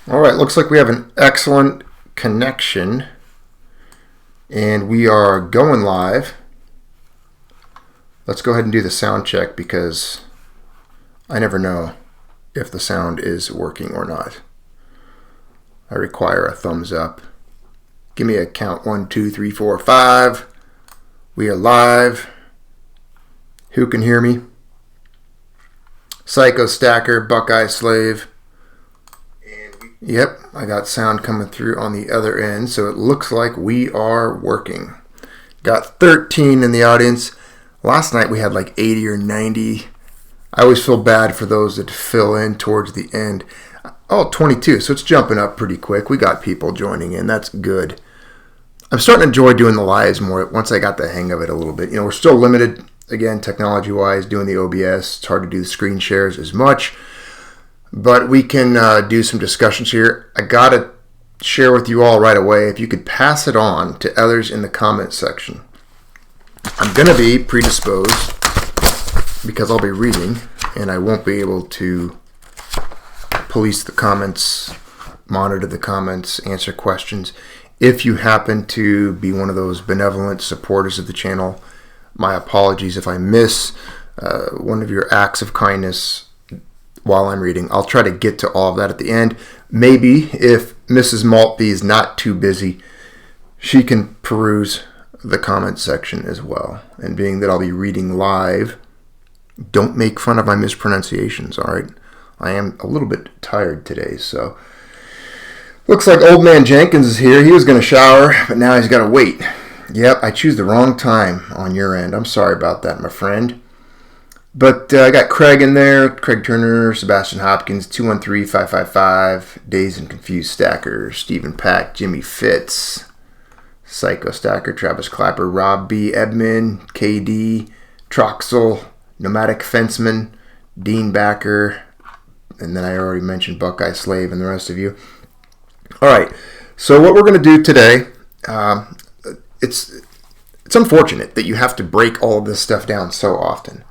All right, looks like we have an excellent connection and we are going live. Let's go ahead and do the sound check because I never know if the sound is working or not. I require a thumbs up. Give me a count. 1, 2, 3, 4, 5. We are live. Who can hear me? Psycho Stacker, Buckeye Slave. Yep, I got sound coming through on the other end, so it looks like we are working. Got 13 in the audience. Last night we had like 80 or 90. I always feel bad for those that fill in towards the end. Oh, 22, so it's jumping up pretty quick. We got people joining in. That's good. I'm starting to enjoy doing the lives more once I got the hang of it a little bit. You know, we're still limited, again, technology-wise, doing the OBS. It's hard to do the screen shares as much. But we can do some discussions here. I got to share with you all right away. If you could pass it on to others in the comment section. I'm going to be predisposed because I'll be reading and I won't be able to police the comments, monitor the comments, answer questions. If you happen to be one of those benevolent supporters of the channel, my apologies if I miss one of your acts of kindness while I'm reading. I'll try to get to all of that at the end. Maybe if Mrs. Maltby is not too busy, she can peruse the comment section as well. And being that I'll be reading live, don't make fun of my mispronunciations, all right? I am a little bit tired today, so. Looks like Old Man Jenkins is here. He was going to shower, but now he's got to wait. Yep, I choose the wrong time on your end. I'm sorry about that, my friend. But I got Craig in there, Craig Turner, Sebastian Hopkins, 213-555, Dazed and Confused Stacker, Stephen Pack, Jimmy Fitz, Psycho Stacker, Travis Clapper, Rob B. Edmund, KD, Troxel, Nomadic Fenceman, Dean Backer, and then I already mentioned Buckeye Slave and the rest of you. All right, so what we're going to do today, it's unfortunate that you have to break all of this stuff down so often.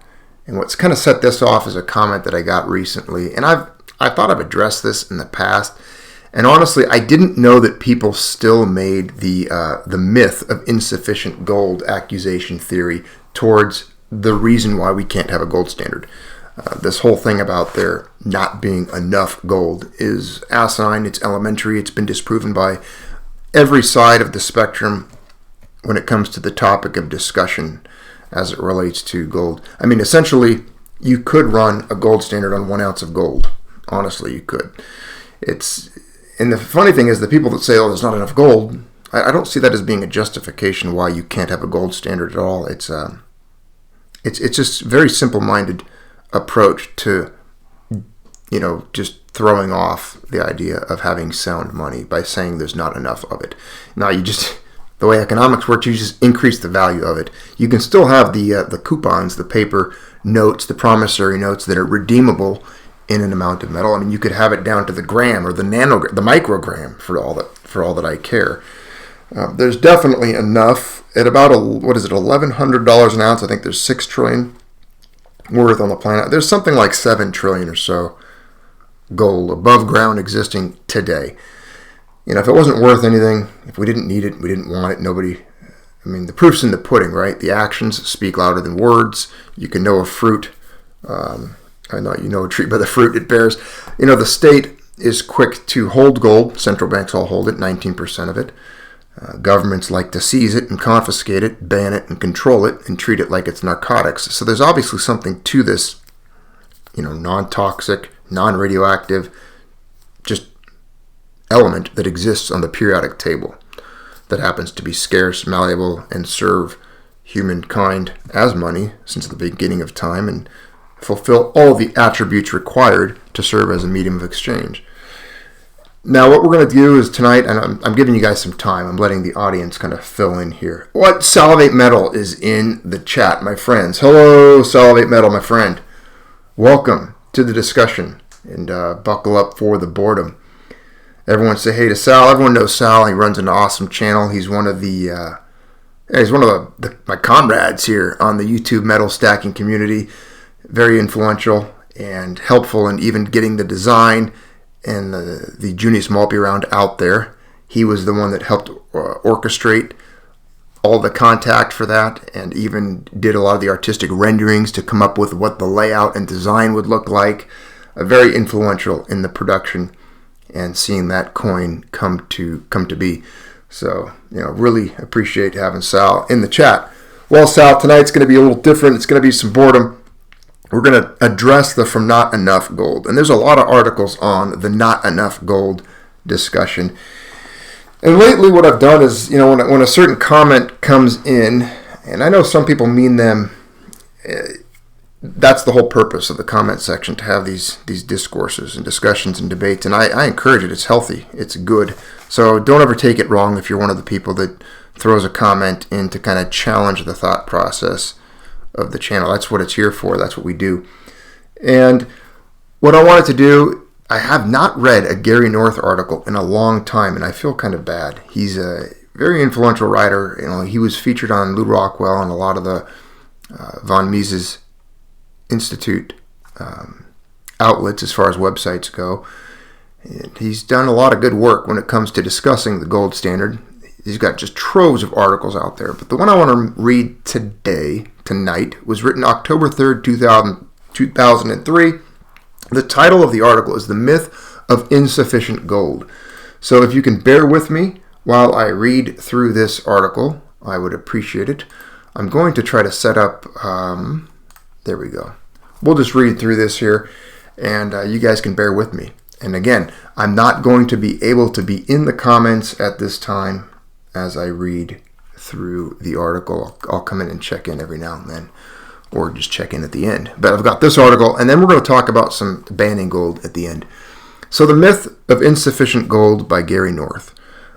And what's kind of set this off is a comment that I got recently. And I thought I've addressed this in the past. And honestly, I didn't know that people still made the myth of insufficient gold accusation theory towards the reason why we can't have a gold standard. This whole thing about there not being enough gold is asinine. It's elementary. It's been disproven by every side of the spectrum when it comes to the topic of discussion as it relates to gold. I mean, essentially, you could run a gold standard on 1 ounce of gold. Honestly, you could. And the funny thing is, the people that say, "Oh, there's not enough gold," I don't see that as being a justification why you can't have a gold standard at all. It's just a very simple-minded approach to, you know, just throwing off the idea of having sound money by saying there's not enough of it. Now, the way economics works, you just increase the value of it. You can still have the coupons, the paper notes, the promissory notes that are redeemable in an amount of metal. I mean, you could have it down to the gram or the nanogram, the microgram for all that I care. There's definitely enough at about $1,100 an ounce. I think there's 6 trillion worth on the planet. There's something like 7 trillion or so gold above ground existing today. You know, if it wasn't worth anything, if we didn't need it, we didn't want it, the proof's in the pudding, right? The actions speak louder than words. You can know a fruit. I know you know a tree by the fruit it bears. You know, the state is quick to hold gold. Central banks all hold it, 19% of it. Governments like to seize it and confiscate it, ban it and control it, and treat it like it's narcotics. So there's obviously something to this, you know, non-toxic, non-radioactive, just element that exists on the periodic table that happens to be scarce, malleable, and serve humankind as money since the beginning of time and fulfill all the attributes required to serve as a medium of exchange. Now, what we're going to do is tonight, and I'm giving you guys some time, I'm letting the audience kind of fill in here. What Salivate Metal is in the chat, my friends. Hello, Salivate Metal, my friend. Welcome to the discussion, and buckle up for the boredom. Everyone say hey to Sal. Everyone knows Sal. He runs an awesome channel. He's one of my comrades here on the YouTube metal stacking community. Very influential and helpful in even getting the design and the Junius Maltby round out there. He was the one that helped orchestrate all the contact for that, and even did a lot of the artistic renderings to come up with what the layout and design would look like. Very influential in the production and seeing that coin come to be. So, really appreciate having Sal in the chat. Well, Sal, tonight's going to be a little different. It's going to be some boredom. We're going to address the from not enough gold. And there's a lot of articles on the not enough gold discussion. And lately what I've done is, when a certain comment comes in, and I know some people mean them, that's the whole purpose of the comment section, to have these discourses and discussions and debates. And I encourage it. It's healthy. It's good. So don't ever take it wrong if you're one of the people that throws a comment in to kind of challenge the thought process of the channel. That's what it's here for. That's what we do. And what I wanted to do, I have not read a Gary North article in a long time, and I feel kind of bad. He's a very influential writer. He was featured on Lou Rockwell and a lot of the von Mises Institute outlets as far as websites go. And he's done a lot of good work when it comes to discussing the gold standard. He's got just troves of articles out there. But the one I want to read tonight, was written October 3rd, 2003. The title of the article is The Myth of Insufficient Gold. So if you can bear with me while I read through this article, I would appreciate it. I'm going to try to set up, there we go. We'll just read through this here, and you guys can bear with me. And again, I'm not going to be able to be in the comments at this time as I read through the article. I'll come in and check in every now and then, or just check in at the end. But I've got this article, and then we're going to talk about some banning gold at the end. So, The Myth of Insufficient Gold by Gary North.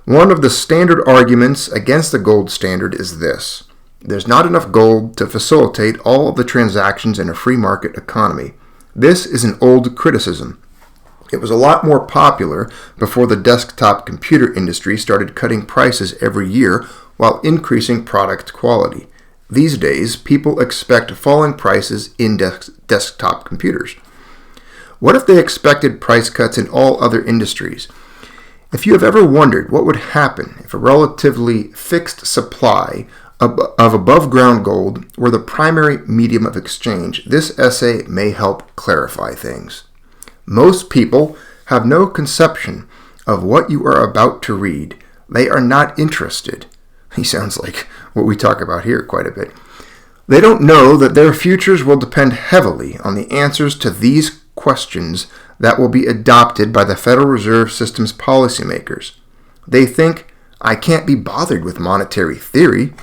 One of the standard arguments against the gold standard is this: there's not enough gold to facilitate all of the transactions in a free market economy. This is an old criticism. It was a lot more popular before the desktop computer industry started cutting prices every year while increasing product quality. These days, people expect falling prices in desktop computers. What if they expected price cuts in all other industries? If you have ever wondered what would happen if a relatively fixed supply of above-ground gold were the primary medium of exchange, this essay may help clarify things. Most people have no conception of what you are about to read. They are not interested. He sounds like what we talk about here quite a bit. They don't know that their futures will depend heavily on the answers to these questions that will be adopted by the Federal Reserve System's policymakers. They think, I can't be bothered with monetary theory.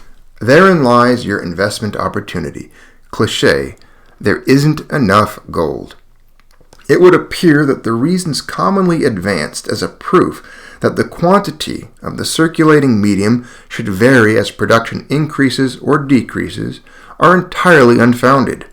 Therein lies your investment opportunity. Cliché, there isn't enough gold. It would appear that the reasons commonly advanced as a proof that the quantity of the circulating medium should vary as production increases or decreases are entirely unfounded.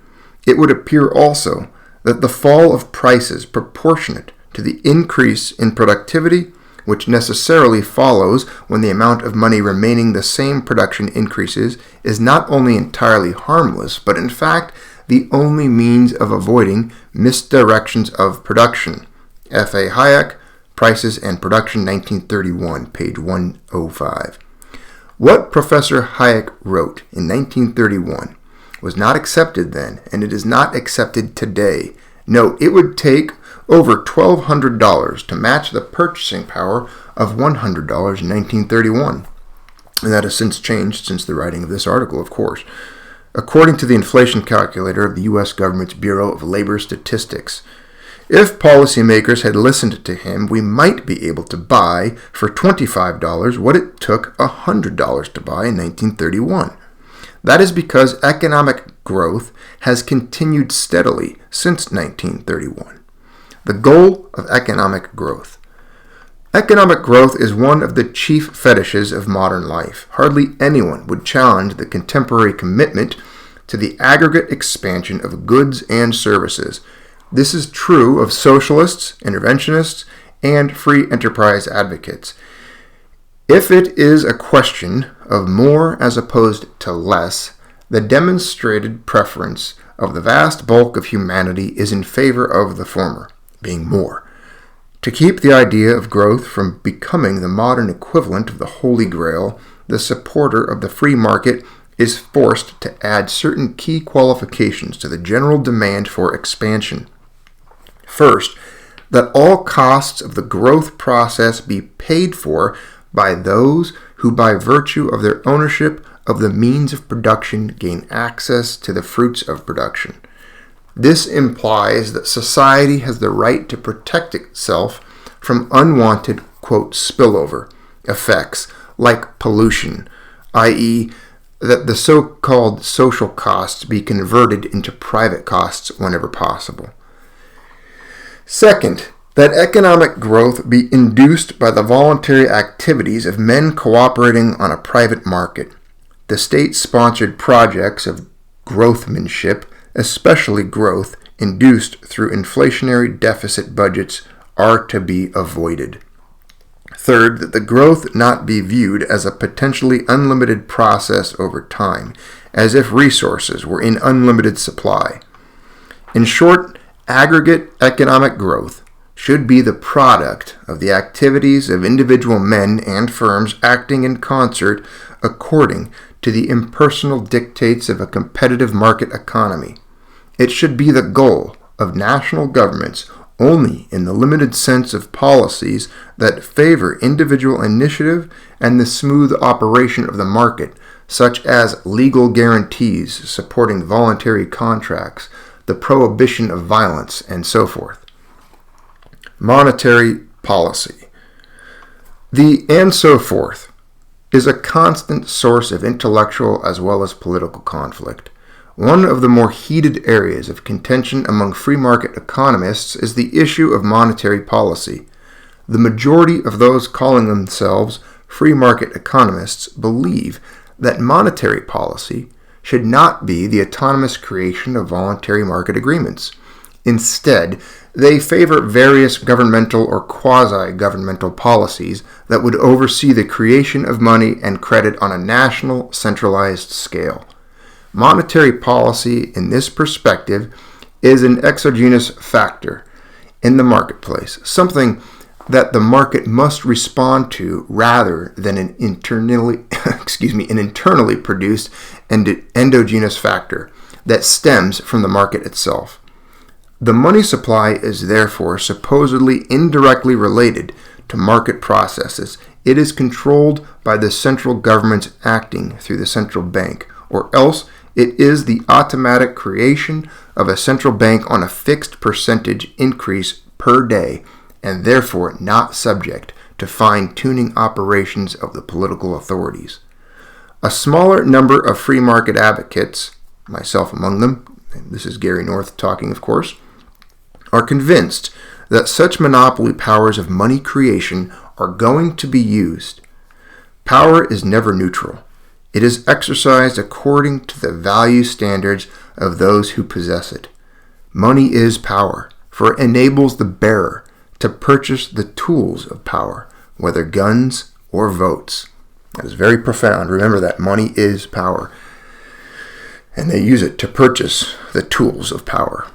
It would appear also that the fall of prices proportionate to the increase in productivity, which necessarily follows when the amount of money remaining the same production increases, is not only entirely harmless, but in fact the only means of avoiding misdirections of production. F.A. Hayek, Prices and Production, 1931, page 105. What Professor Hayek wrote in 1931 was not accepted then, and it is not accepted today. Note, it would take over $1,200 to match the purchasing power of $100 in 1931. And that has since changed since the writing of this article, of course. According to the inflation calculator of the U.S. government's Bureau of Labor Statistics, if policymakers had listened to him, we might be able to buy for $25 what it took $100 to buy in 1931. That is because economic growth has continued steadily since 1931. The goal of economic growth. Economic growth is one of the chief fetishes of modern life. Hardly anyone would challenge the contemporary commitment to the aggregate expansion of goods and services. This is true of socialists, interventionists, and free enterprise advocates. If it is a question of more as opposed to less, the demonstrated preference of the vast bulk of humanity is in favor of the former, being more. To keep the idea of growth from becoming the modern equivalent of the Holy Grail, the supporter of the free market is forced to add certain key qualifications to the general demand for expansion. First, that all costs of the growth process be paid for by those who by virtue of their ownership of the means of production gain access to the fruits of production. This implies that society has the right to protect itself from unwanted, quote, spillover effects like pollution, i.e., that the so-called social costs be converted into private costs whenever possible. Second, that economic growth be induced by the voluntary activities of men cooperating on a private market. The state-sponsored projects of growthmanship, especially growth induced through inflationary deficit budgets, are to be avoided. Third, that the growth not be viewed as a potentially unlimited process over time, as if resources were in unlimited supply. In short, aggregate economic growth should be the product of the activities of individual men and firms acting in concert according to the impersonal dictates of a competitive market economy. It should be the goal of national governments only in the limited sense of policies that favor individual initiative and the smooth operation of the market, such as legal guarantees supporting voluntary contracts, the prohibition of violence, and so forth. Monetary policy. The and so forth is a constant source of intellectual as well as political conflict. One of the more heated areas of contention among free market economists is the issue of monetary policy. The majority of those calling themselves free market economists believe that monetary policy should not be the autonomous creation of voluntary market agreements. Instead, they favor various governmental or quasi-governmental policies that would oversee the creation of money and credit on a national, centralized scale. Monetary policy, in this perspective, is an exogenous factor in the marketplace, something that the market must respond to rather than an internally produced endogenous factor that stems from the market itself. The money supply is therefore supposedly indirectly related to market processes. It is controlled by the central governments acting through the central bank, or else it is the automatic creation of a central bank on a fixed percentage increase per day, and therefore not subject to fine-tuning operations of the political authorities. A smaller number of free market advocates, myself among them, and this is Gary North talking of course, are convinced that such monopoly powers of money creation are going to be used. Power is never neutral. It is exercised according to the value standards of those who possess it. Money is power, for it enables the bearer to purchase the tools of power, whether guns or votes. That is very profound. Remember that money is power. And they use it to purchase the tools of power.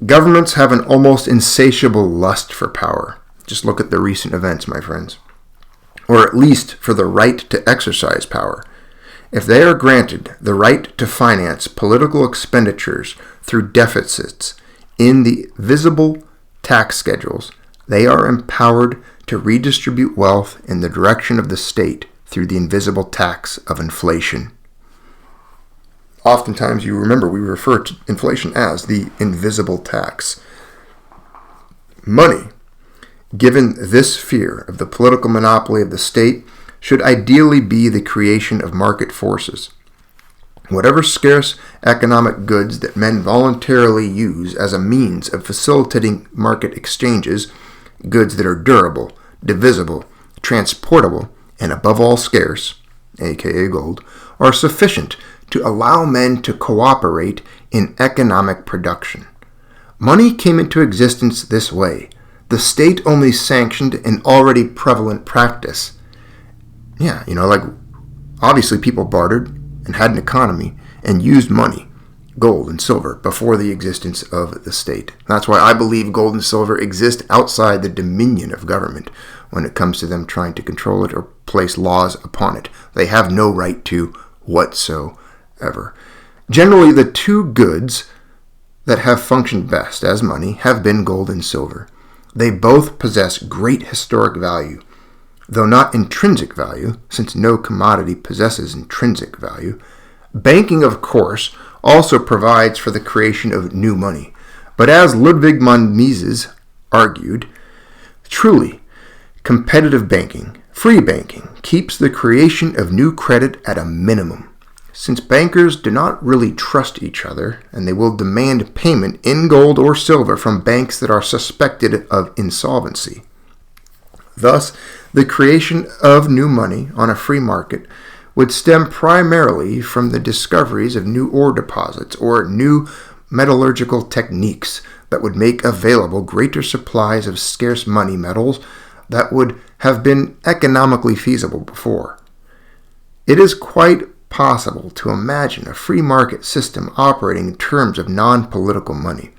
Governments have an almost insatiable lust for power. Just look at the recent events, my friends. Or at least for the right to exercise power. If they are granted the right to finance political expenditures through deficits in the visible tax schedules, they are empowered to redistribute wealth in the direction of the state through the invisible tax of inflation. Oftentimes, you remember, we refer to inflation as the invisible tax. Money, given this fear of the political monopoly of the state, should ideally be the creation of market forces. Whatever scarce economic goods that men voluntarily use as a means of facilitating market exchanges, goods that are durable, divisible, transportable, and above all scarce, aka gold, are sufficient to allow men to cooperate in economic production. Money came into existence this way. The state only sanctioned an already prevalent practice. Obviously people bartered and had an economy and used money. gold and silver before the existence of the state. That's why I believe gold and silver exist outside the dominion of government when it comes to them trying to control it or place laws upon it. They have no right to whatsoever. Generally, the two goods that have functioned best as money have been gold and silver. They both possess great historic value, though not intrinsic value, since no commodity possesses intrinsic value. Banking, of course, also provides for the creation of new money. But as Ludwig von Mises argued, truly, competitive banking, free banking, keeps the creation of new credit at a minimum, since bankers do not really trust each other, and they will demand payment in gold or silver from banks that are suspected of insolvency. Thus, the creation of new money on a free market would stem primarily from the discoveries of new ore deposits or new metallurgical techniques that would make available greater supplies of scarce money metals that would have been economically feasible before. It is quite possible to imagine a free market system operating in terms of non-political money.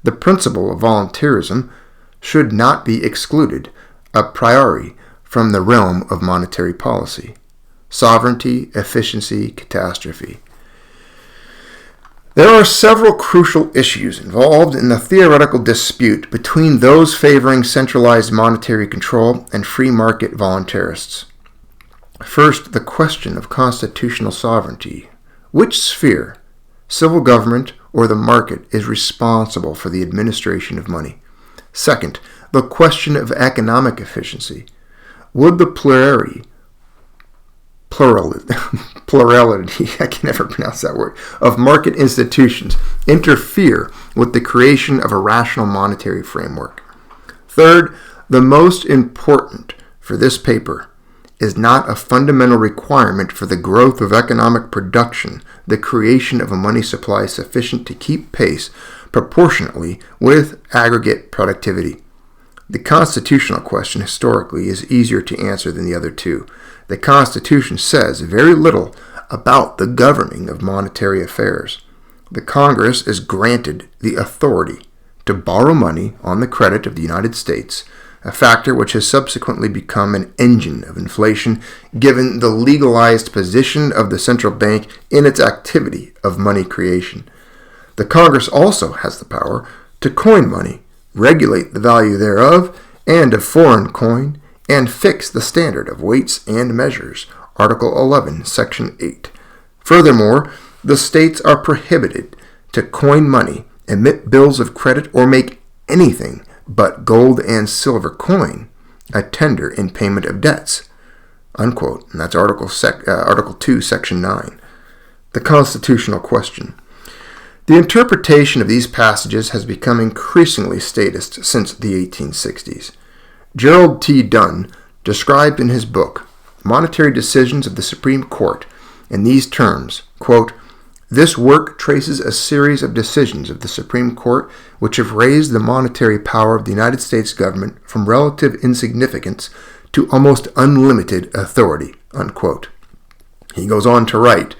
The principle of voluntarism should not be excluded a priori from the realm of monetary policy. Sovereignty, efficiency, catastrophe. There are several crucial issues involved in the theoretical dispute between those favoring centralized monetary control and free market voluntarists. First, the question of constitutional sovereignty. Which sphere, civil government or the market, is responsible for the administration of money? Second, the question of economic efficiency. Would the plurality, I can never pronounce that word, of market institutions interfere with the creation of a rational monetary framework? Third, the most important for this paper is not a fundamental requirement for the growth of economic production, the creation of a money supply sufficient to keep pace proportionately with aggregate productivity. The constitutional question historically is easier to answer than the other two. The Constitution says very little about the governing of monetary affairs. The Congress is granted the authority to borrow money on the credit of the United States, a factor which has subsequently become an engine of inflation given the legalized position of the central bank in its activity of money creation. The Congress also has the power to coin money, regulate the value thereof and of foreign coin, and fix the standard of weights and measures, Article 11, Section 8. Furthermore, the states are prohibited to coin money, emit bills of credit, or make anything but gold and silver coin a tender in payment of debts, unquote. And that's Article 2, Section 9. The constitutional question. The interpretation of these passages has become increasingly statist since the 1860s. Gerald T. Dunn described in his book, Monetary Decisions of the Supreme Court, in these terms, quote, "This work traces a series of decisions of the Supreme Court which have raised the monetary power of the United States government from relative insignificance to almost unlimited authority," unquote. He goes on to write,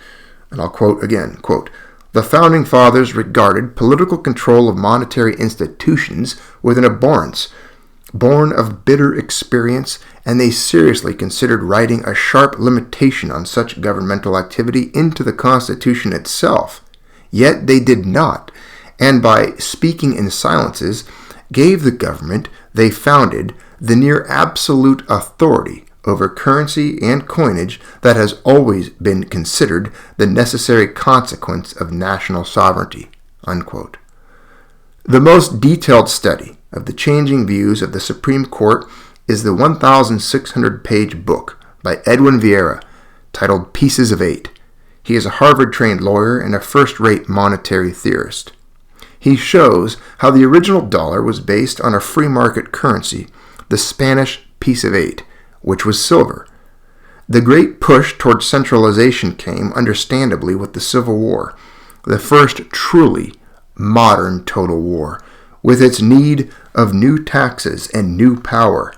and I'll quote again, quote, "The Founding Fathers regarded political control of monetary institutions with an abhorrence born of bitter experience, and they seriously considered writing a sharp limitation on such governmental activity into the Constitution itself. Yet they did not, and by speaking in silences, gave the government they founded the near absolute authority over currency and coinage that has always been considered the necessary consequence of national sovereignty," unquote. The most detailed study of the changing views of the Supreme Court is the 1,600-page book by Edwin Vieira titled Pieces of Eight. He is a Harvard-trained lawyer and a first-rate monetary theorist. He shows how the original dollar was based on a free market currency, the Spanish piece of eight, which was silver. The great push towards centralization came, understandably, with the Civil War, the first truly modern total war, with its need of new taxes and new power.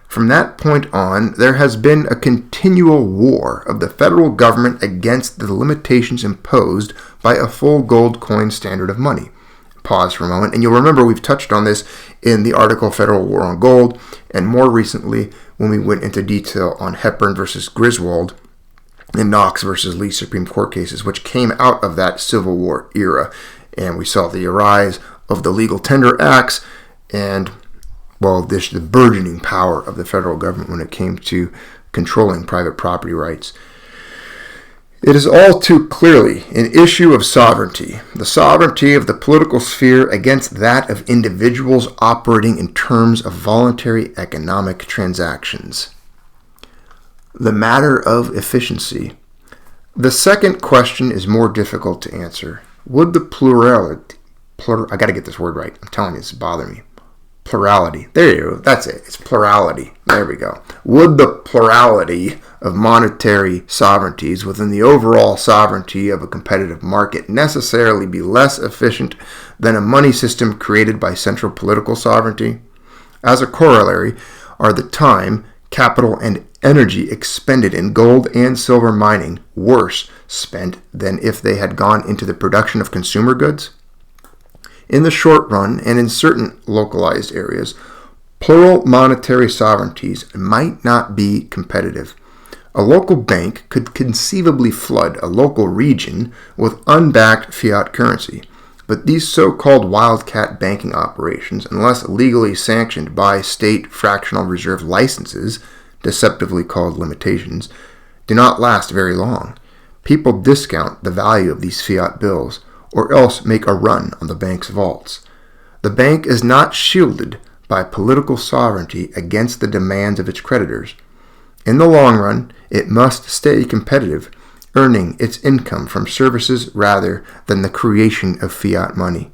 From that point on, there has been a continual war of the federal government against the limitations imposed by a full gold coin standard of money. Pause for a moment, and you'll remember we've touched on this in the article Federal War on Gold, and more recently when we went into detail on Hepburn versus Griswold and Knox versus Lee Supreme Court cases, which came out of that Civil War era. And we saw the rise of the Legal Tender Acts and, well, the burgeoning power of the federal government when it came to controlling private property rights. It is all too clearly an issue of sovereignty, the sovereignty of the political sphere against that of individuals operating in terms of voluntary economic transactions. The matter of efficiency. The second question is more difficult to answer. Would the I got to get this word right. I'm telling you, this is bothering me. Plurality. There you go. That's it. It's plurality. There we go. Would the plurality of monetary sovereignties within the overall sovereignty of a competitive market necessarily be less efficient than a money system created by central political sovereignty? As a corollary, are the time, capital, and energy expended in gold and silver mining worse spent than if they had gone into the production of consumer goods? In the short run, and in certain localized areas, plural monetary sovereignties might not be competitive. A local bank could conceivably flood a local region with unbacked fiat currency, but these so-called wildcat banking operations, unless legally sanctioned by state fractional reserve licenses, deceptively called limitations, do not last very long. People discount the value of these fiat bills, or else make a run on the bank's vaults. The bank is not shielded by political sovereignty against the demands of its creditors. In the long run, it must stay competitive, earning its income from services rather than the creation of fiat money.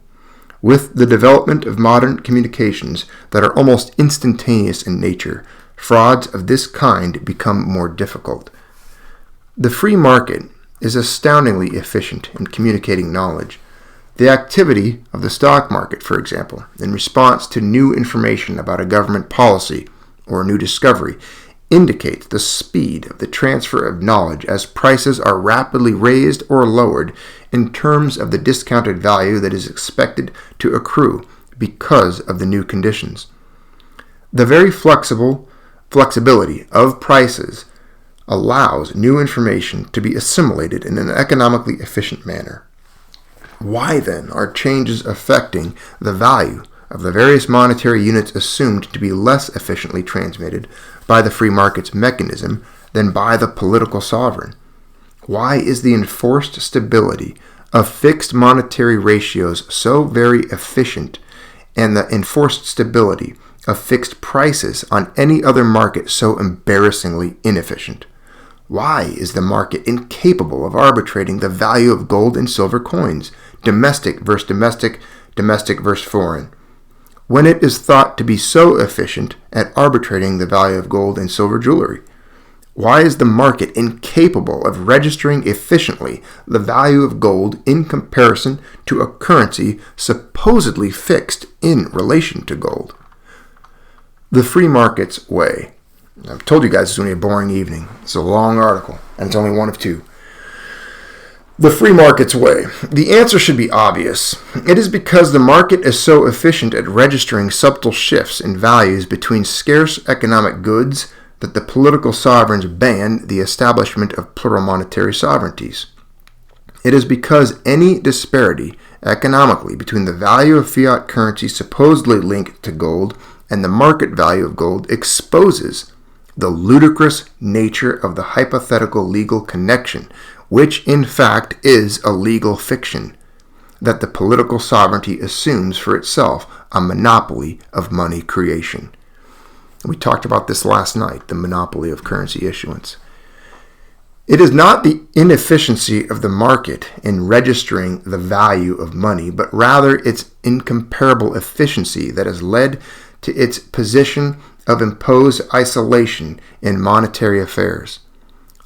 With the development of modern communications that are almost instantaneous in nature, frauds of this kind become more difficult. The free market is astoundingly efficient in communicating knowledge. The activity of the stock market, for example, in response to new information about a government policy or a new discovery, indicates the speed of the transfer of knowledge as prices are rapidly raised or lowered in terms of the discounted value that is expected to accrue because of the new conditions. The very flexibility of prices allows new information to be assimilated in an economically efficient manner. Why then are changes affecting the value of the various monetary units assumed to be less efficiently transmitted by the free market's mechanism than by the political sovereign? Why is the enforced stability of fixed monetary ratios so very efficient and the enforced stability of fixed prices on any other market so embarrassingly inefficient? Why is the market incapable of arbitrating the value of gold and silver coins, domestic versus domestic, domestic versus foreign, when it is thought to be so efficient at arbitrating the value of gold and silver jewelry? Why is the market incapable of registering efficiently the value of gold in comparison to a currency supposedly fixed in relation to gold? The free market's way. I've told you guys it's going to be a boring evening. It's a long article, and it's only one of two. The free market's way. The answer should be obvious. It is because the market is so efficient at registering subtle shifts in values between scarce economic goods that the political sovereigns ban the establishment of plural monetary sovereignties. It is because any disparity economically between the value of fiat currency supposedly linked to gold and the market value of gold exposes the ludicrous nature of the hypothetical legal connection, which in fact is a legal fiction, that the political sovereignty assumes for itself a monopoly of money creation. We talked about this last night, the monopoly of currency issuance. It is not the inefficiency of the market in registering the value of money, but rather its incomparable efficiency that has led to its position of imposed isolation in monetary affairs.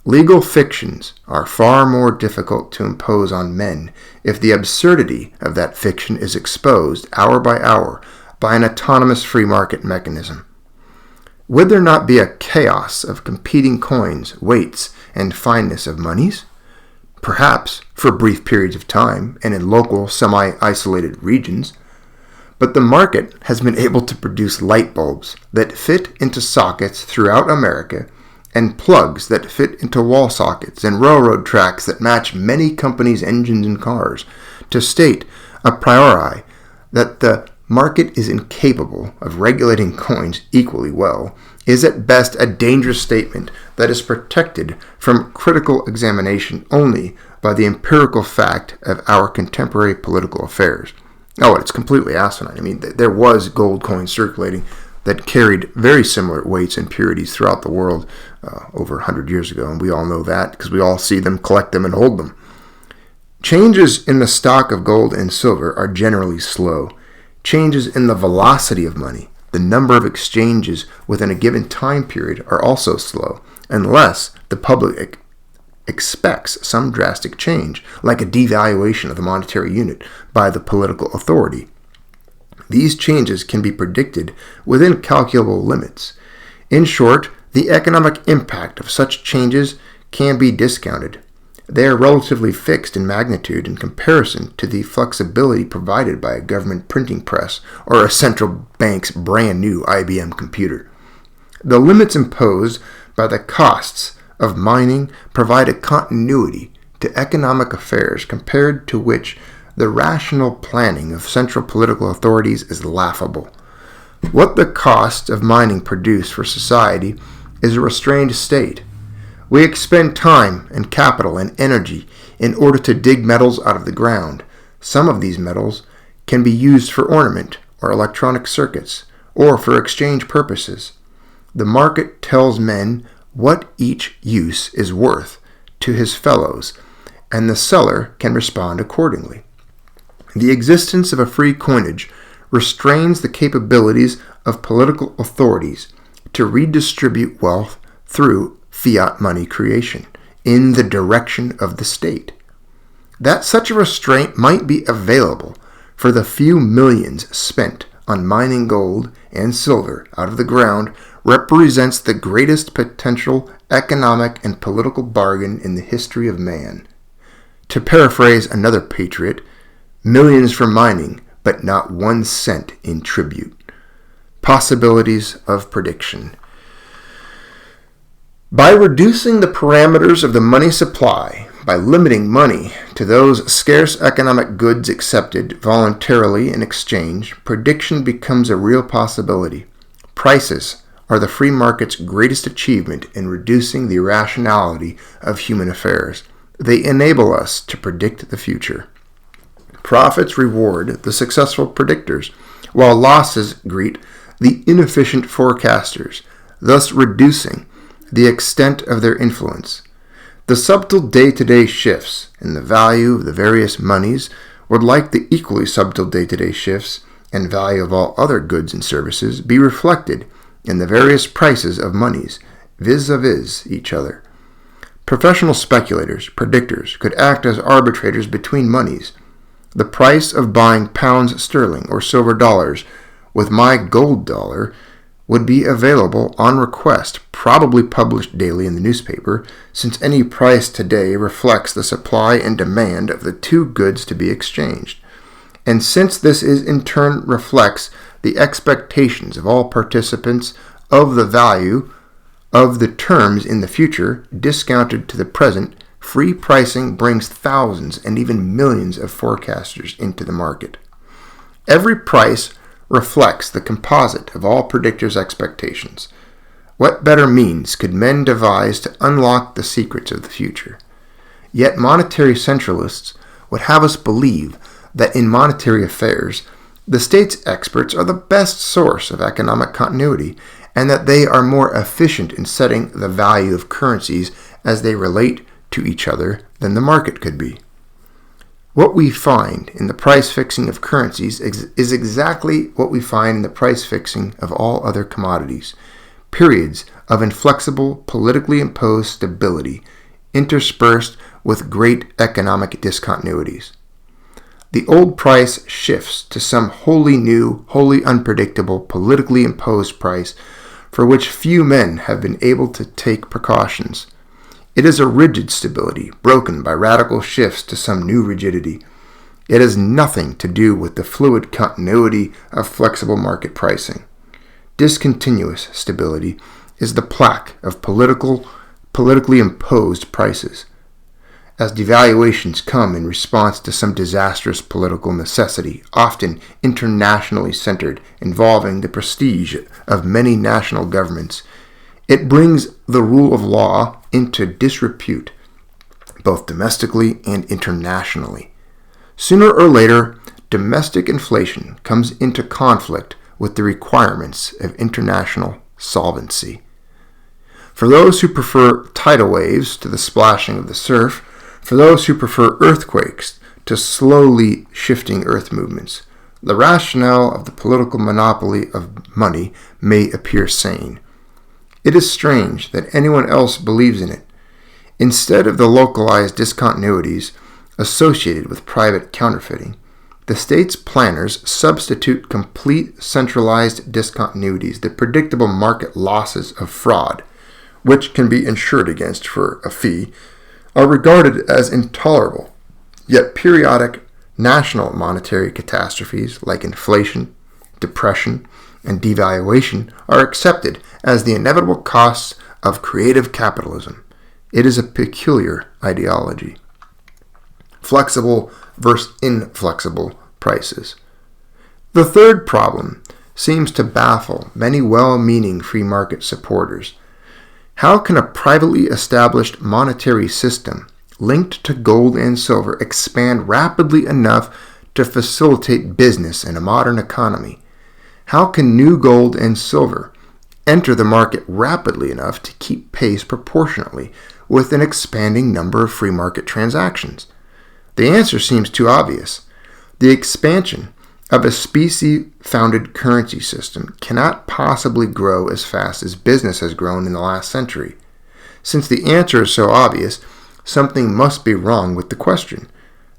Legal fictions are far more difficult to impose on men if the absurdity of that fiction is exposed hour by hour by an autonomous free market mechanism. would there not be a chaos of competing coins, weights, and fineness of monies? Perhaps for brief periods of time and in local, semi-isolated regions. But the market has been able to produce light bulbs that fit into sockets throughout America and plugs that fit into wall sockets and railroad tracks that match many companies' engines and cars, to state a priori that the market is incapable of regulating coins equally well is at best a dangerous statement that is protected from critical examination only by the empirical fact of our contemporary political affairs. Oh, it's completely asinine. I mean, there was gold coins circulating that carried very similar weights and purities throughout the world over 100 years ago, and we all know that because we all see them, collect them, and hold them. Changes in the stock of gold and silver are generally slow. Changes in the velocity of money, the number of exchanges within a given time period, are also slow, unless the public expects some drastic change, like a devaluation of the monetary unit by the political authority. These changes can be predicted within calculable limits. In short, the economic impact of such changes can be discounted. They are relatively fixed in magnitude in comparison to the flexibility provided by a government printing press or a central bank's brand new IBM computer. The limits imposed by the costs of mining provide a continuity to economic affairs compared to which the rational planning of central political authorities is laughable. What the costs of mining produce for society is a restrained state. We expend time and capital and energy in order to dig metals out of the ground. Some of these metals can be used for ornament or electronic circuits or for exchange purposes. The market tells men what each use is worth to his fellows, and the seller can respond accordingly. The existence of a free coinage restrains the capabilities of political authorities to redistribute wealth through fiat money creation in the direction of the state. That such a restraint might be available for the few millions spent on mining gold and silver out of the ground represents the greatest potential economic and political bargain in the history of man. To paraphrase another patriot, millions for mining, but not 1 cent in tribute. Possibilities of prediction. By reducing the parameters of the money supply, by limiting money to those scarce economic goods accepted voluntarily in exchange, prediction becomes a real possibility. Prices are the free market's greatest achievement in reducing the irrationality of human affairs. They enable us to predict the future. Profits reward the successful predictors, while losses greet the inefficient forecasters, thus reducing the extent of their influence. The subtle day-to-day shifts in the value of the various monies would, like the equally subtle day-to-day shifts in value of all other goods and services, be reflected in the various prices of monies vis-a-vis each other. Professional speculators, predictors, could act as arbitrators between monies. The price of buying pounds sterling or silver dollars with my gold dollar would be available on request, probably published daily in the newspaper, since any price today reflects the supply and demand of the two goods to be exchanged. And since this is in turn reflects the expectations of all participants of the value of the terms in the future, discounted to the present, free pricing brings thousands and even millions of forecasters into the market. Every price reflects the composite of all predictors' expectations. What better means could men devise to unlock the secrets of the future? Yet monetary centralists would have us believe that in monetary affairs, the state's experts are the best source of economic continuity, and that they are more efficient in setting the value of currencies as they relate to each other than the market could be. What we find in the price fixing of currencies is exactly what we find in the price fixing of all other commodities. Periods of inflexible, politically imposed stability interspersed with great economic discontinuities. The old price shifts to some wholly new, wholly unpredictable, politically imposed price for which few men have been able to take precautions. It is a rigid stability, broken by radical shifts to some new rigidity. It has nothing to do with the fluid continuity of flexible market pricing. Discontinuous stability is the plaque of politically imposed prices. As devaluations come in response to some disastrous political necessity, often internationally centered, involving the prestige of many national governments, it brings the rule of law into disrepute, both domestically and internationally. Sooner or later, domestic inflation comes into conflict with the requirements of international solvency. For those who prefer tidal waves to the splashing of the surf, for those who prefer earthquakes to slowly shifting earth movements, the rationale of the political monopoly of money may appear sane. It is strange that anyone else believes in it. Instead of the localized discontinuities associated with private counterfeiting, the state's planners substitute complete centralized discontinuities, the predictable market losses of fraud, which can be insured against for a fee, are regarded as intolerable. Yet periodic national monetary catastrophes like inflation, depression, and devaluation are accepted as the inevitable costs of creative capitalism. It is a peculiar ideology. Flexible versus inflexible prices. The third problem seems to baffle many well-meaning free market supporters. How can a privately established monetary system linked to gold and silver expand rapidly enough to facilitate business in a modern economy? How can new gold and silver enter the market rapidly enough to keep pace proportionately with an expanding number of free market transactions? The answer seems too obvious. The expansion of a specie-founded currency system cannot possibly grow as fast as business has grown in the last century. Since the answer is so obvious, something must be wrong with the question.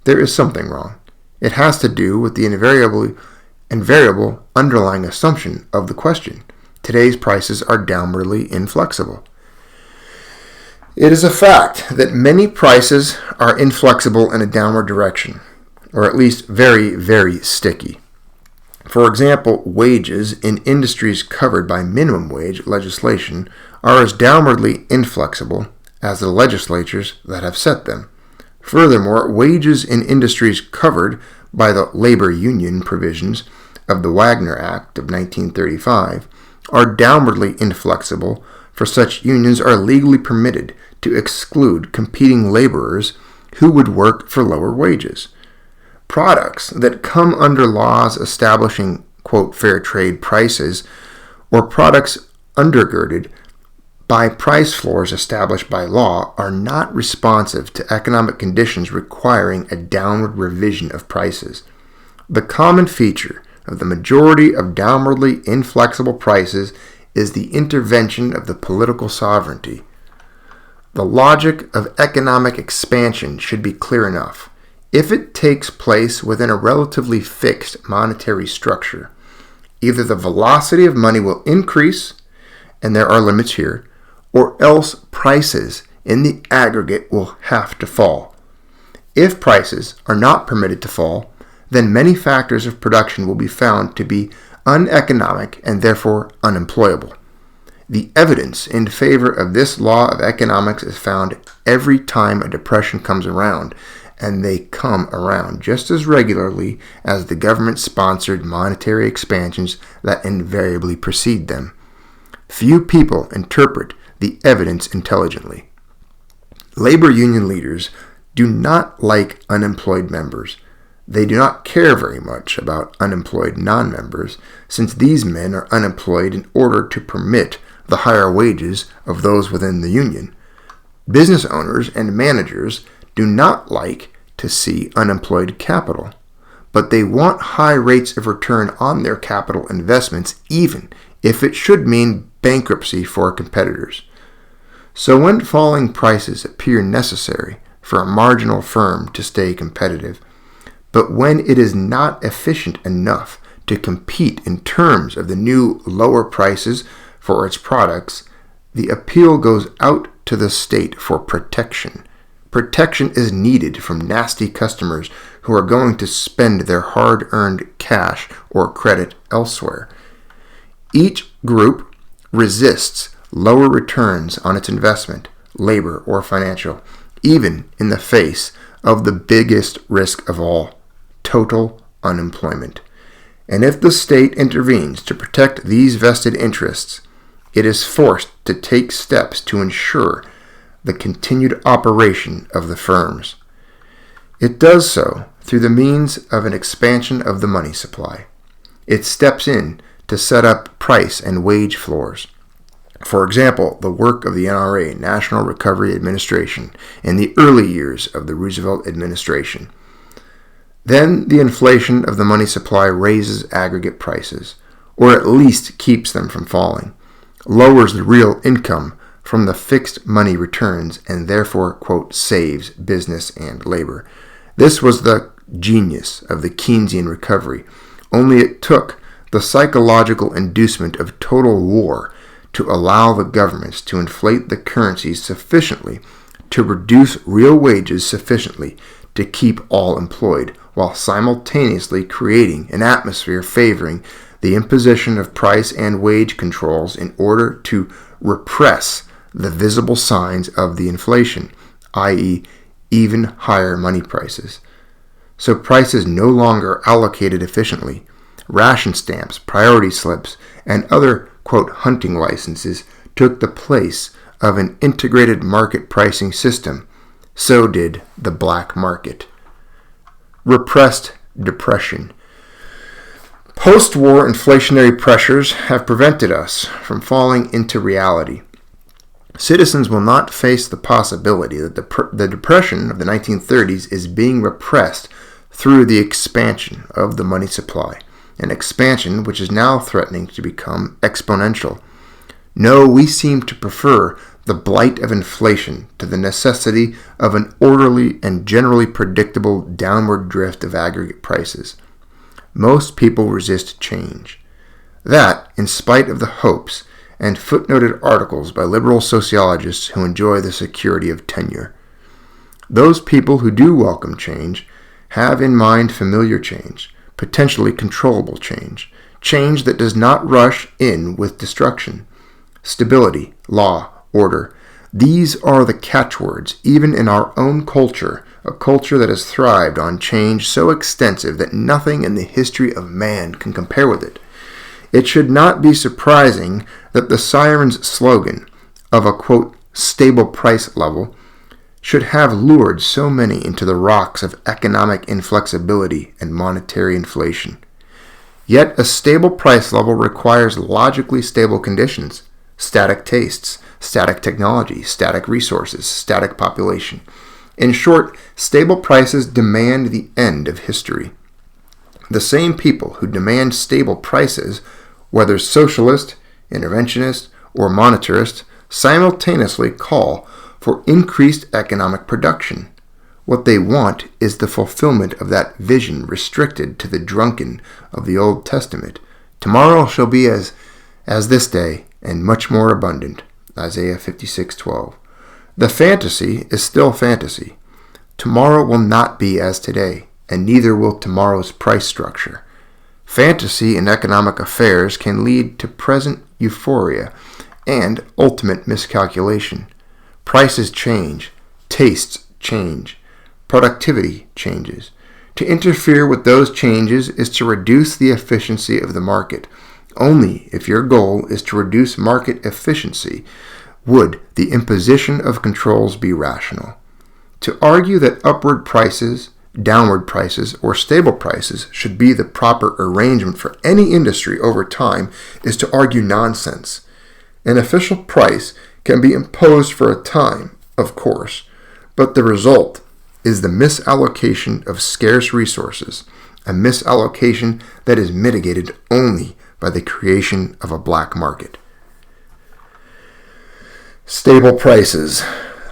There is something wrong. It has to do with the invariable underlying assumption of the question. Today's prices are downwardly inflexible. It is a fact that many prices are inflexible in a downward direction, or at least very, very sticky. For example, wages in industries covered by minimum wage legislation are as downwardly inflexible as the legislatures that have set them. Furthermore, wages in industries covered by the labor union provisions of the Wagner Act of 1935 are downwardly inflexible, for such unions are legally permitted to exclude competing laborers who would work for lower wages. Products that come under laws establishing, quote, fair trade prices, or products undergirded by price floors established by law are not responsive to economic conditions requiring a downward revision of prices. The common feature of the majority of downwardly inflexible prices is the intervention of the political sovereignty. The logic of economic expansion should be clear enough. If it takes place within a relatively fixed monetary structure, either the velocity of money will increase, and there are limits here, or else prices in the aggregate will have to fall. If prices are not permitted to fall, then many factors of production will be found to be uneconomic and therefore unemployable. The evidence in favor of this law of economics is found every time a depression comes around, and they come around just as regularly as the government-sponsored monetary expansions that invariably precede them. Few people interpret the evidence intelligently. Labor union leaders do not like unemployed members. They do not care very much about unemployed non-members, since these men are unemployed in order to permit the higher wages of those within the union. Business owners and managers do not like to see unemployed capital, but they want high rates of return on their capital investments, even if it should mean bankruptcy for competitors. So when falling prices appear necessary for a marginal firm to stay competitive, but when it is not efficient enough to compete in terms of the new lower prices for its products, the appeal goes out to the state for protection. Protection is needed from nasty customers who are going to spend their hard-earned cash or credit elsewhere. Each group resists lower returns on its investment, labor, or financial, even in the face of the biggest risk of all, total unemployment. And if the state intervenes to protect these vested interests, it is forced to take steps to ensure the continued operation of the firms. It does so through the means of an expansion of the money supply. It steps in to set up price and wage floors. For example, the work of the NRA, National Recovery Administration, in the early years of the Roosevelt administration. Then the inflation of the money supply raises aggregate prices, or at least keeps them from falling, lowers the real income from the fixed money returns, and therefore, quote, saves business and labor. This was the genius of the Keynesian recovery, only it took the psychological inducement of total war to allow the governments to inflate the currencies sufficiently to reduce real wages sufficiently to keep all employed, while simultaneously creating an atmosphere favoring the imposition of price and wage controls in order to repress the visible signs of the inflation, i.e., even higher money prices. So prices no longer allocated efficiently. Ration stamps, priority slips, and other, quote, hunting licenses took the place of an integrated market pricing system. So did the black market. Repressed depression. Post-war inflationary pressures have prevented us from falling into reality. Citizens will not face the possibility that the depression of the 1930s is being repressed through the expansion of the money supply, an expansion which is now threatening to become exponential. No, we seem to prefer the blight of inflation to the necessity of an orderly and generally predictable downward drift of aggregate prices. Most people resist change. That, in spite of the hopes and footnoted articles by liberal sociologists who enjoy the security of tenure. Those people who do welcome change have in mind familiar change, potentially controllable change, change that does not rush in with destruction. Stability, law, order. These are the catchwords, even in our own culture, a culture that has thrived on change so extensive that nothing in the history of man can compare with it. It should not be surprising that the siren's slogan of a, quote, stable price level should have lured so many into the rocks of economic inflexibility and monetary inflation. Yet a stable price level requires logically stable conditions, static tastes, static technology, static resources, static population. In short, stable prices demand the end of history. The same people who demand stable prices, whether socialist, interventionist, or monetarist, simultaneously call for increased economic production. What they want is the fulfillment of that vision restricted to the drunken of the Old Testament. Tomorrow shall be as this day, and much more abundant. Isaiah 56:12. The fantasy is still fantasy. Tomorrow will not be as today, and neither will tomorrow's price structure. Fantasy in economic affairs can lead to present euphoria and ultimate miscalculation. Prices change, tastes change, productivity changes. To interfere with those changes is to reduce the efficiency of the market. Only if your goal is to reduce market efficiency would the imposition of controls be rational. To argue that upward prices, downward prices, or stable prices should be the proper arrangement for any industry over time is to argue nonsense. An official price can be imposed for a time, of course, but the result is the misallocation of scarce resources, a misallocation that is mitigated only by the creation of a black market. Stable prices.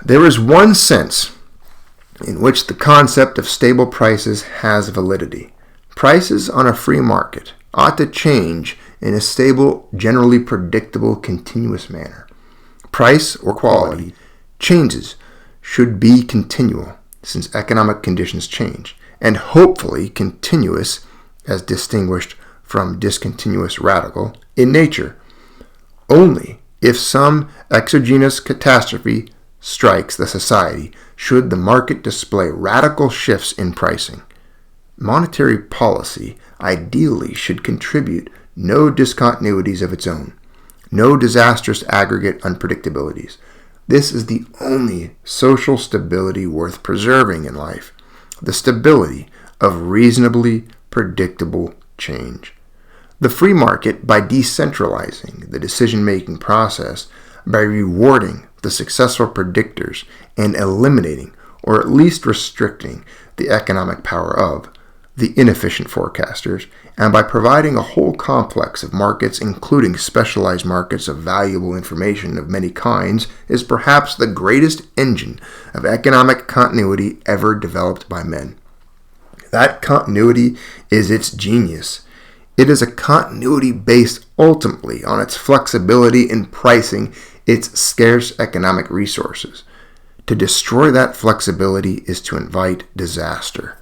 There is one sense in which the concept of stable prices has validity. Prices on a free market ought to change in a stable, generally predictable, continuous manner. Price or quality changes should be continual, since economic conditions change, and hopefully continuous, as distinguished from discontinuous radical, in nature. Only if some exogenous catastrophe strikes the society should the market display radical shifts in pricing. Monetary policy ideally should contribute no discontinuities of its own, no disastrous aggregate unpredictabilities. This is the only social stability worth preserving in life, the stability of reasonably predictable change. The free market, by decentralizing the decision-making process, by rewarding the successful predictors and eliminating, or at least restricting, the economic power of the inefficient forecasters, and by providing a whole complex of markets, including specialized markets of valuable information of many kinds, is perhaps the greatest engine of economic continuity ever developed by men. That continuity is its genius. It is a continuity based ultimately on its flexibility in pricing its scarce economic resources. To destroy that flexibility is to invite disaster.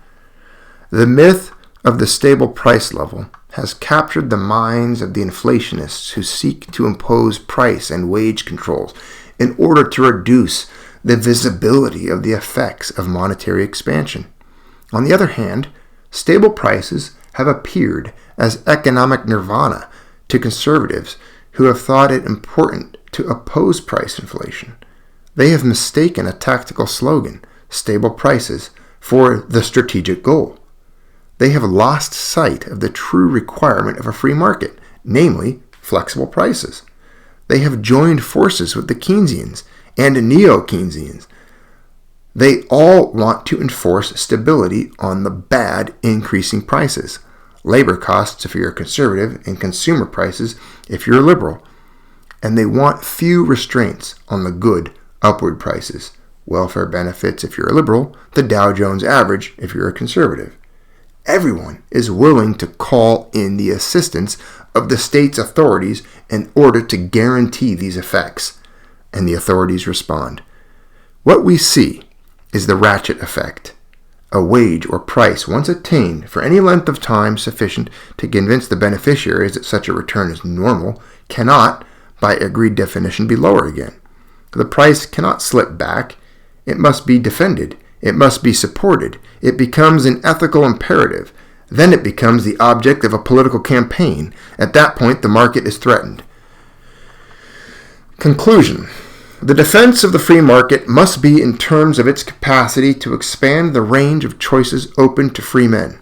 The myth of the stable price level has captured the minds of the inflationists who seek to impose price and wage controls in order to reduce the visibility of the effects of monetary expansion. On the other hand, stable prices have appeared as economic nirvana to conservatives who have thought it important to oppose price inflation. They have mistaken a tactical slogan, stable prices, for the strategic goal. They have lost sight of the true requirement of a free market, namely flexible prices. They have joined forces with the Keynesians and neo-Keynesians. They all want to enforce stability on the bad increasing prices, labor costs if you're a conservative, and consumer prices if you're a liberal. And they want few restraints on the good upward prices, welfare benefits if you're a liberal, the Dow Jones average if you're a conservative. Everyone is willing to call in the assistance of the state's authorities in order to guarantee these effects, and the authorities respond. What we see is the ratchet effect. A wage or price once attained for any length of time sufficient to convince the beneficiaries that such a return is normal cannot, by agreed definition, be lower again. The price cannot slip back. It must be defended. It must be supported. It becomes an ethical imperative. Then it becomes the object of a political campaign. At that point, the market is threatened. Conclusion. The defense of the free market must be in terms of its capacity to expand the range of choices open to free men.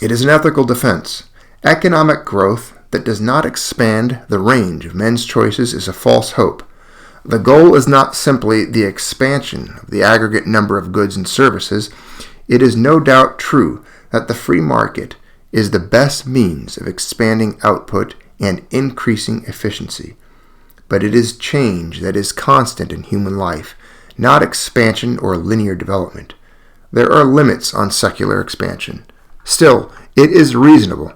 It is an ethical defense. Economic growth that does not expand the range of men's choices is a false hope. The goal is not simply the expansion of the aggregate number of goods and services. It is no doubt true that the free market is the best means of expanding output and increasing efficiency. But it is change that is constant in human life, not expansion or linear development. There are limits on secular expansion. Still, it is reasonable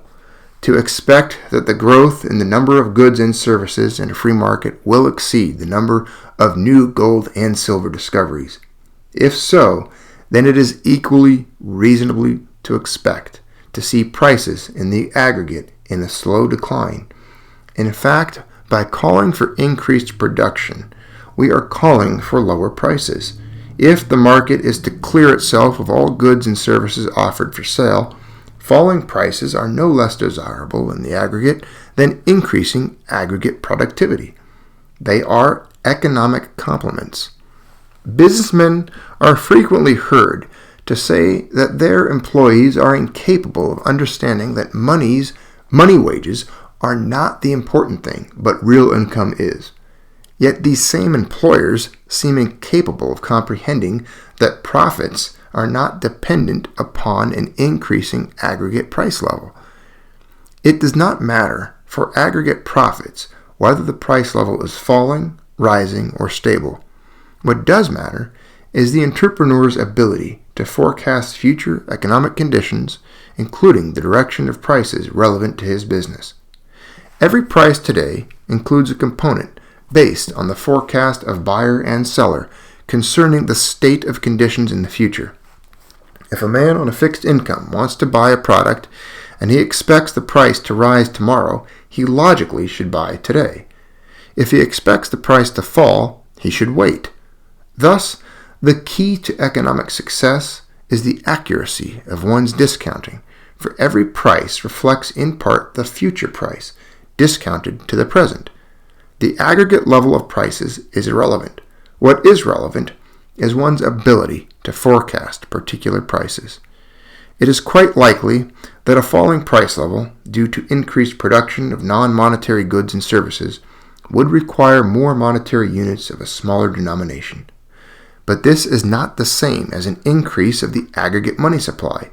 to expect that the growth in the number of goods and services in a free market will exceed the number of new gold and silver discoveries. If so, then it is equally reasonably to expect to see prices in the aggregate in a slow decline. In fact, by calling for increased production, we are calling for lower prices. If the market is to clear itself of all goods and services offered for sale, falling prices are no less desirable in the aggregate than increasing aggregate productivity. They are economic complements. Businessmen are frequently heard to say that their employees are incapable of understanding that money wages are not the important thing, but real income is. Yet these same employers seem incapable of comprehending that profits are not dependent upon an increasing aggregate price level. It does not matter for aggregate profits whether the price level is falling, rising, or stable. What does matter is the entrepreneur's ability to forecast future economic conditions, including the direction of prices relevant to his business. Every price today includes a component based on the forecast of buyer and seller concerning the state of conditions in the future. If a man on a fixed income wants to buy a product and he expects the price to rise tomorrow, he logically should buy today. If he expects the price to fall, he should wait. Thus, the key to economic success is the accuracy of one's discounting, for every price reflects in part the future price, discounted to the present. The aggregate level of prices is irrelevant. What is relevant is one's ability to forecast particular prices. It is quite likely that a falling price level, due to increased production of non-monetary goods and services, would require more monetary units of a smaller denomination. But this is not the same as an increase of the aggregate money supply.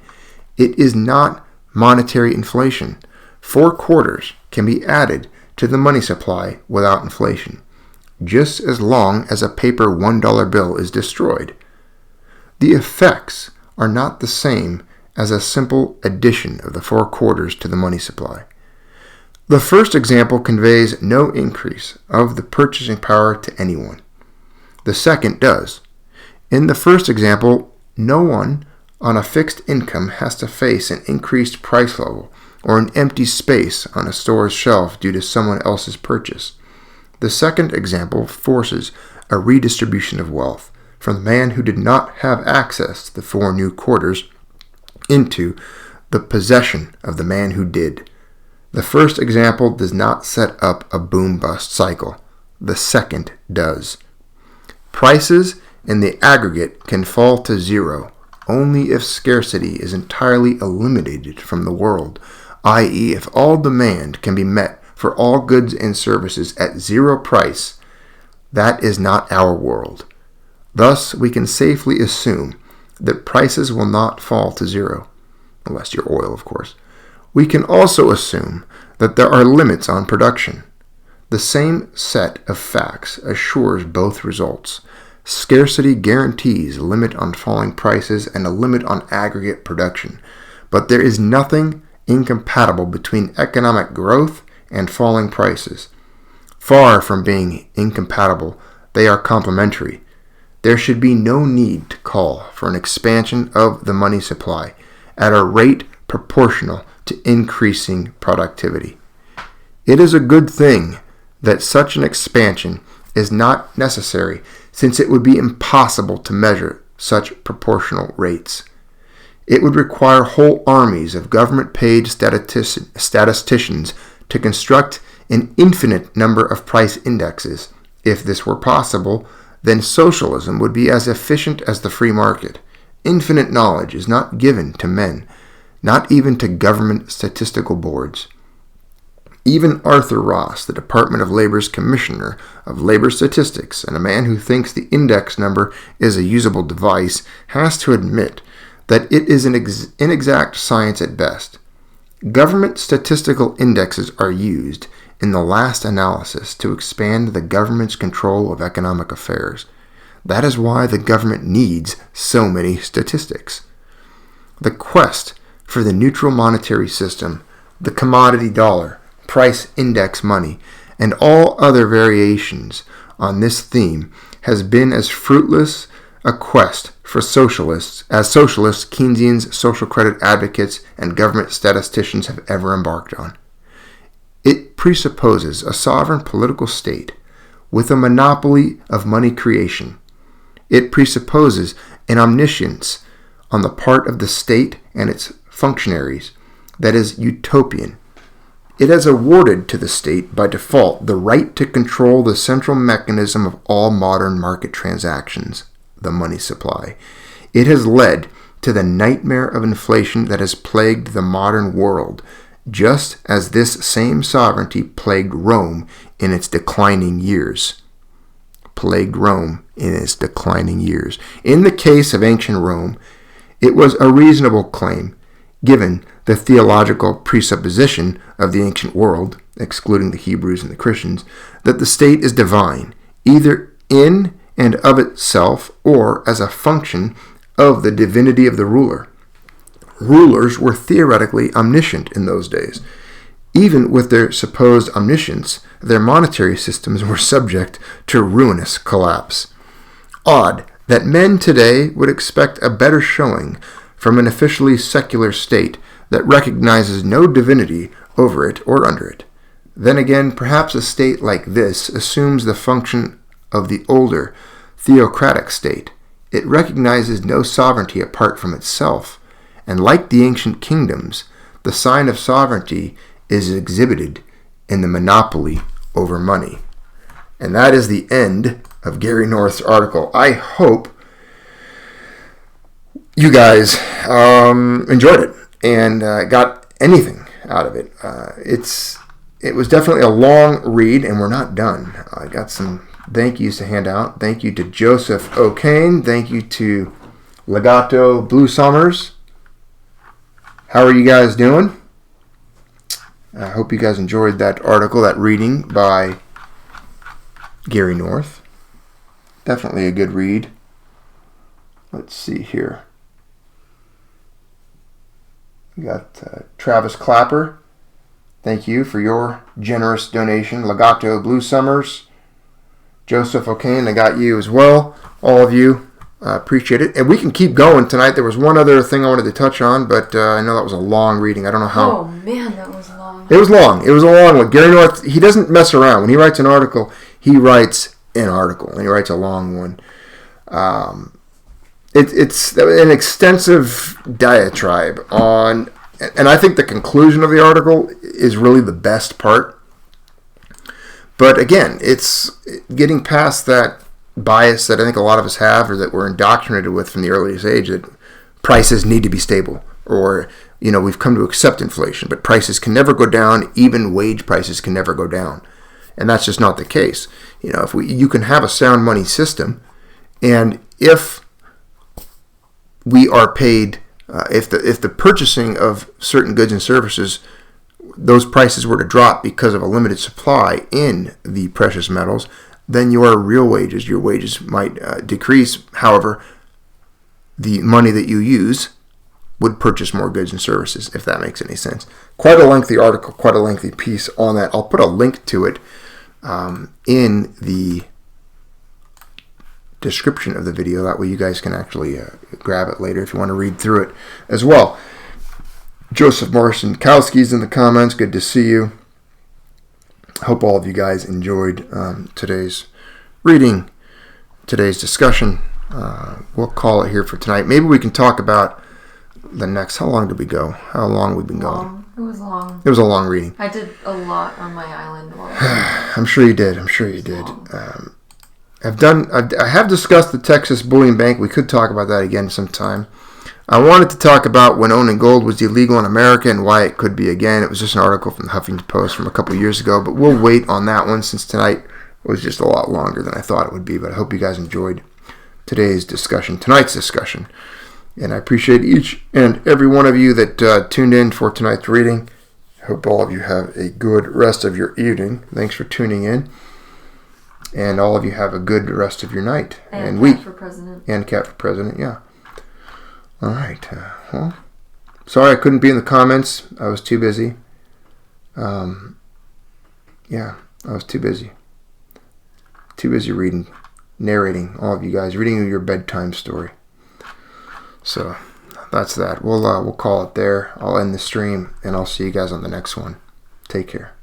It is not monetary inflation. 4 quarters can be added to the money supply without inflation, just as long as a paper $1 bill is destroyed. The effects are not the same as a simple addition of the 4 quarters to the money supply. The first example conveys no increase of the purchasing power to anyone. The second does. In the first example, no one on a fixed income has to face an increased price level or an empty space on a store's shelf due to someone else's purchase. The second example forces a redistribution of wealth from the man who did not have access to the 4 new quarters into the possession of the man who did. The first example does not set up a boom-bust cycle. The second does. Prices in the aggregate can fall to zero only if scarcity is entirely eliminated from the world, i.e., if all demand can be met for all goods and services at zero price. That is not our world. Thus, we can safely assume that prices will not fall to zero, unless you're oil, of course. We can also assume that there are limits on production. The same set of facts assures both results. Scarcity guarantees a limit on falling prices and a limit on aggregate production, but there is nothing incompatible between economic growth and falling prices. Far from being incompatible, they are complementary. There should be no need to call for an expansion of the money supply at a rate proportional to increasing productivity. It is a good thing that such an expansion is not necessary, since it would be impossible to measure such proportional rates. It would require whole armies of government-paid statisticians to construct an infinite number of price indexes. If this were possible, then socialism would be as efficient as the free market. Infinite knowledge is not given to men, not even to government statistical boards. Even Arthur Ross, the Department of Labor's Commissioner of Labor Statistics, and a man who thinks the index number is a usable device, has to admit that it is an inexact science at best. Government statistical indexes are used in the last analysis to expand the government's control of economic affairs. That is why the government needs so many statistics. The quest for the neutral monetary system, the commodity dollar, price index money, and all other variations on this theme has been as fruitless a quest for socialists as socialists, Keynesians, social credit advocates, and government statisticians have ever embarked on. It presupposes a sovereign political state with a monopoly of money creation. It presupposes an omniscience on the part of the state and its functionaries that is utopian. It has awarded to the state by default the right to control the central mechanism of all modern market transactions, the money supply. It has led to the nightmare of inflation that has plagued the modern world, just as this same sovereignty plagued Rome in its declining years. In the case of ancient Rome, it was a reasonable claim, given the theological presupposition of the ancient world, excluding the Hebrews and the Christians, that the state is divine, either in and of itself or as a function of the divinity of the ruler. Rulers were theoretically omniscient in those days. Even with their supposed omniscience, their monetary systems were subject to ruinous collapse. Odd that men today would expect a better showing from an officially secular state that recognizes no divinity over it or under it. Then again, perhaps a state like this assumes the function of the older, theocratic state. It recognizes no sovereignty apart from itself, and like the ancient kingdoms, the sign of sovereignty is exhibited in the monopoly over money. And that is the end of Gary North's article. I hope you guys enjoyed it and got anything out of it. It was definitely a long read, and we're not done. I got some thank yous to hand out. Thank you to Joseph O'Kane. Thank you to Legato Blue Summers. How are you guys doing? I hope you guys enjoyed that article, that reading by Gary North. Definitely a good read. Let's see here. We got Travis Clapper. Thank you for your generous donation. Legato Blue Summers. Joseph O'Kane, I got you as well. All of you. Appreciate it. And we can keep going tonight. There was one other thing I wanted to touch on, but I know that was a long reading. I don't know how. Oh, man, that was long. It was long. It was a long one. Gary North, he doesn't mess around. When he writes an article, he writes an article, and he writes a long one. It's an extensive diatribe on, and I think the conclusion of the article is really the best part. But again, it's getting past that bias that I think a lot of us have, or that we're indoctrinated with from the earliest age, that prices need to be stable, or we've come to accept inflation, but prices can never go down. Even wage prices can never go down, and that's just not the case. If you can have a sound money system, and if we are paid, if the purchasing of certain goods and services, those prices were to drop because of a limited supply in the precious metals, then your real wages, your wages might decrease. However, the money that you use would purchase more goods and services, if that makes any sense. Quite a lengthy article, quite a lengthy piece on that. I'll put a link to it in the description of the video. That way you guys can actually grab it later if you want to read through it as well. Joseph Morrison-Kowski's in the comments. Good to see you. Hope all of you guys enjoyed today's reading, today's discussion. We'll call it here for tonight. Maybe we can talk about the next. How long did we go? How long have we been going? It was long. It was a long reading. I did a lot on my island. I'm sure you did. I have discussed the Texas Bullion Bank. We could talk about that again sometime. I wanted to talk about when owning gold was illegal in America and why it could be again. It was just an article from the Huffington Post from a couple years ago, but we'll wait on that one since tonight was just a lot longer than I thought it would be. But I hope you guys enjoyed tonight's discussion. And I appreciate each and every one of you that tuned in for tonight's reading. I hope all of you have a good rest of your evening. Thanks for tuning in. And all of you have a good rest of your night. And Cat for President. And Cat for President, yeah. All right. Well, sorry I couldn't be in the comments. I was too busy. I was too busy. Too busy narrating all of you guys, reading your bedtime story. So that's that. We'll call it there. I'll end the stream, and I'll see you guys on the next one. Take care.